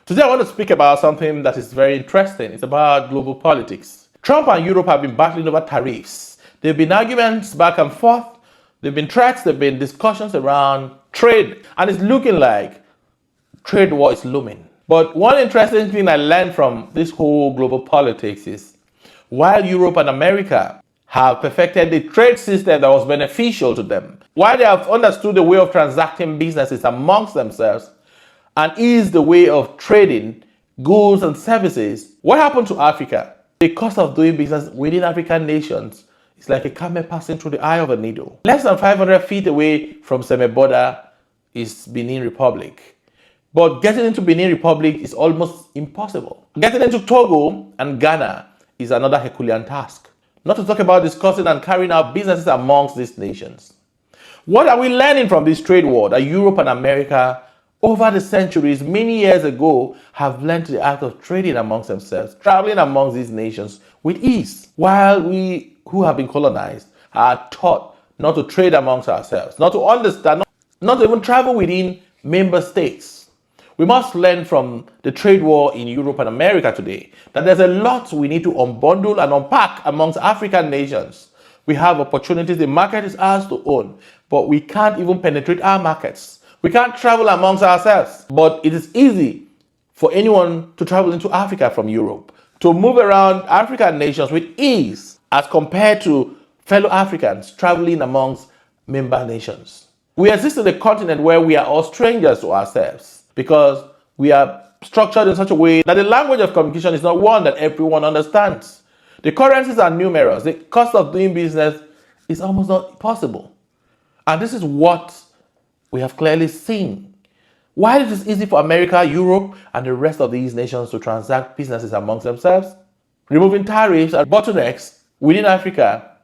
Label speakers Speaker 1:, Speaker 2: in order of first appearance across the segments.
Speaker 1: Today I want to speak about something that is very interesting. It's about global politics. Trump and Europe have been battling over tariffs. There have been arguments back and forth. There have been threats. There have been discussions around trade. And it's looking like trade war is looming. But one interesting thing I learned from this whole global politics is while Europe and America have perfected the trade system that was beneficial to them, while they have understood the way of transacting businesses amongst themselves and eased the way of trading goods and services, what happened to Africa? The cost of doing business within African nations is like a camel passing through the eye of a needle. Less than 500 feet away from Seme-Boda is Benin Republic. But getting into Benin Republic is almost impossible. Getting into Togo and Ghana is another Herculean task. Not to talk about discussing and carrying out businesses amongst these nations. What are we learning from this trade war that Europe and America, over the centuries, many years ago, have learned the act of trading amongst themselves, traveling amongst these nations with ease, while we who have been colonized are taught not to trade amongst ourselves, not to understand, not to even travel within member states. We must learn from the trade war in Europe and America today that there's a lot we need to unbundle and unpack amongst African nations. We have opportunities, the market is ours to own, but we can't even penetrate our markets. We can't travel amongst ourselves, but it is easy for anyone to travel into Africa from Europe, to move around African nations with ease as compared to fellow Africans traveling amongst member nations. We exist in a continent where we are all strangers to ourselves, because we are structured in such a way that the language of communication is not one that everyone understands. The currencies are numerous. The cost of doing business is almost not possible. And this is what we have clearly seen. While it is easy for America, Europe, and the rest of these nations to transact businesses amongst themselves, removing tariffs and bottlenecks within Africa,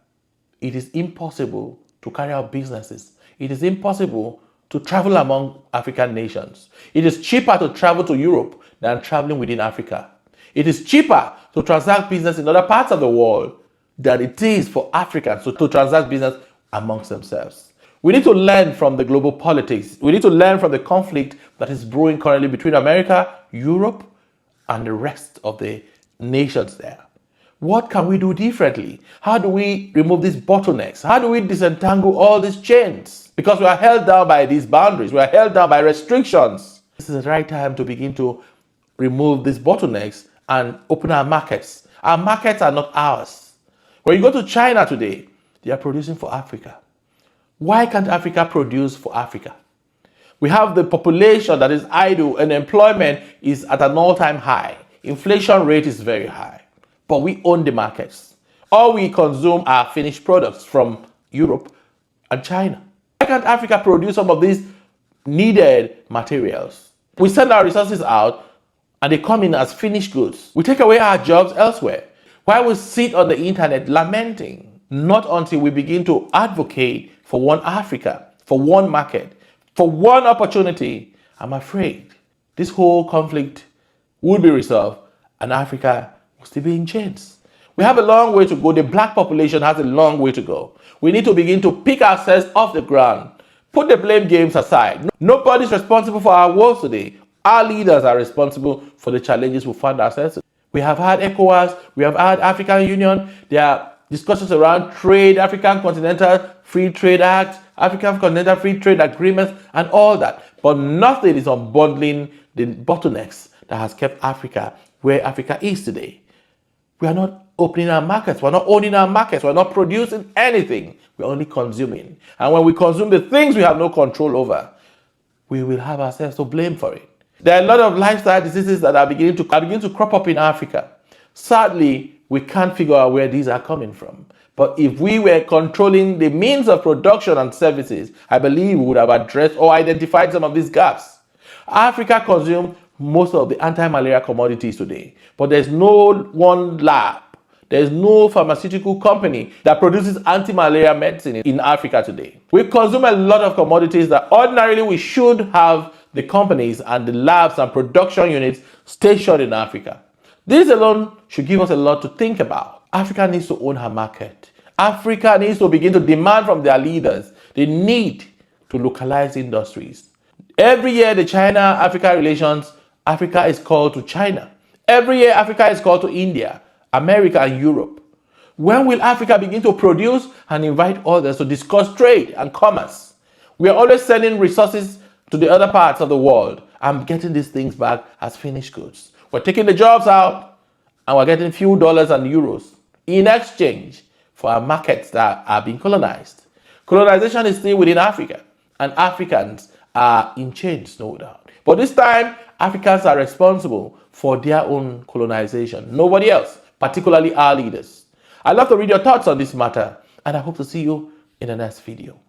Speaker 1: it is impossible to carry out businesses. It is impossible to travel among African nations. It is cheaper to travel to Europe than traveling within Africa. It is cheaper to transact business in other parts of the world than it is for Africans to transact business amongst themselves. We need to learn from the global politics. We need to learn from the conflict that is brewing currently between America, Europe, and the rest of the nations there. What can we do differently? How do we remove these bottlenecks? How do we disentangle all these chains? Because we are held down by these boundaries. We are held down by restrictions. This is the right time to begin to remove these bottlenecks and open our markets. Our markets are not ours. When you go to China today, they are producing for Africa. Why can't Africa produce for Africa? We have the population that is idle and employment is at an all-time high. Inflation rate is very high. But we own the markets. All we consume are finished products from Europe and China. Why can't Africa produce some of these needed materials? We send our resources out and they come in as finished goods. We take away our jobs elsewhere. While we sit on the internet lamenting, not until we begin to advocate for one Africa, for one market, for one opportunity, I'm afraid this whole conflict will be resolved and Africa will still be in chains. We have a long way to go. The black population has a long way to go. We need to begin to pick ourselves off the ground. Put the blame games aside. Nobody's responsible for our woes today. Our leaders are responsible for the challenges we find ourselves in. We have had ECOWAS, we have had African Union, there are discussions around trade, African Continental Free Trade Act, African Continental Free Trade Agreements, and all that. But nothing is unbundling the bottlenecks that has kept Africa where Africa is today. We are not opening our markets, we're not owning our markets, we're not producing anything, we're only consuming. And when we consume the things we have no control over, we will have ourselves to blame for it. There are a lot of lifestyle diseases that are beginning to crop up in Africa. Sadly, we can't figure out where these are coming from. But if we were controlling the means of production and services, I believe we would have addressed or identified some of these gaps. Africa consumes most of the anti-malaria commodities today, but there's no one lab, there's no pharmaceutical company that produces anti-malaria medicine in Africa today. We consume a lot of commodities that ordinarily we should have the companies and the labs and production units stationed in Africa. This alone should give us a lot to think about. Africa needs to own her market. Africa needs to begin to demand from their leaders the need to localize industries. Every year, the China-Africa relations Africa is called to China. Every year, Africa is called to India, America, and Europe. When will Africa begin to produce and invite others to discuss trade and commerce? We are always sending resources to the other parts of the world and getting these things back as finished goods. We're taking the jobs out and we're getting few dollars and euros in exchange for our markets that are being colonized. Colonization is still within Africa, and Africans are in chains, no doubt. But this time, Africans are responsible for their own colonization. Nobody else, particularly our leaders. I'd love to read your thoughts on this matter, and I hope to see you in the next video.